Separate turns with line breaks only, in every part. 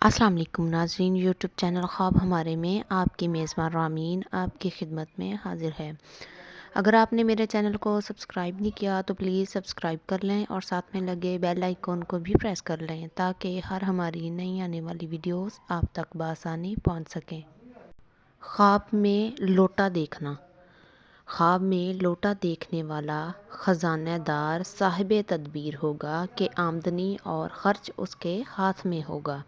السلام علیکم ناظرین، یوٹیوب چینل خواب ہمارے میں آپ کی میزبان رامین آپ کی خدمت میں حاضر ہے۔ اگر آپ نے میرے چینل کو سبسکرائب نہیں کیا تو پلیز سبسکرائب کر لیں اور ساتھ میں لگے بیل آئیکن کو بھی پریس کر لیں تاکہ ہر ہماری نئی آنے والی ویڈیوز آپ تک بآسانی پہنچ سکیں۔ خواب میں لوٹا دیکھنا۔ خواب میں لوٹا دیکھنے والا خزانہ دار صاحب تدبیر ہوگا کہ آمدنی اور خرچ اس کے ہاتھ میں ہوگا،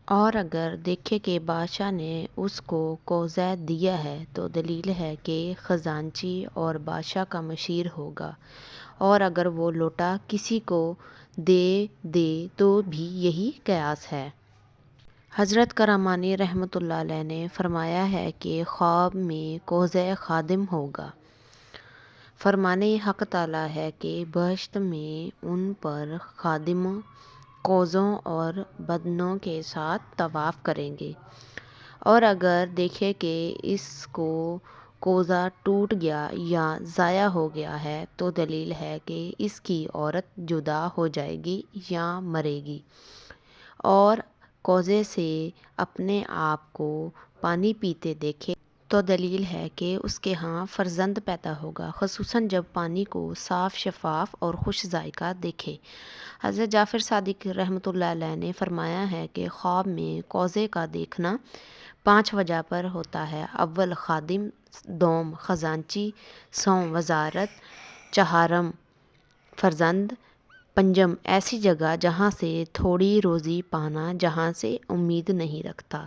اور اگر دیکھے کہ بادشاہ نے اس کو کوزہ دیا ہے تو دلیل ہے کہ خزانچی اور بادشاہ کا مشیر ہوگا، اور اگر وہ لوٹا کسی کو دے تو بھی یہی قیاس ہے۔ حضرت کرامانی رحمۃ اللہ علیہ نے فرمایا ہے کہ خواب میں کوزہ خادم ہوگا۔ فرمانے حق تعالی ہے کہ بہشت میں ان پر خادم کوزوں اور بدنوں کے ساتھ طواف کریں گے، اور اگر دیکھے کہ اس کو کوزہ ٹوٹ گیا یا ضائع ہو گیا ہے تو دلیل ہے کہ اس کی عورت جدا ہو جائے گی یا مرے گی، اور کوزے سے اپنے آپ کو پانی پیتے دیکھے تو دلیل ہے کہ اس کے ہاں فرزند پیدا ہوگا، خصوصاً جب پانی کو صاف شفاف اور خوش ذائقہ دیکھے۔ حضرت جعفر صادق رحمۃ اللہ علیہ نے فرمایا ہے کہ خواب میں کوزے کا دیکھنا 5 وجہ پر ہوتا ہے: اول خادم، دوم خزانچی، سوم وزارت، چہارم فرزند، پنجم ایسی جگہ جہاں سے تھوڑی روزی پانا جہاں سے امید نہیں رکھتا۔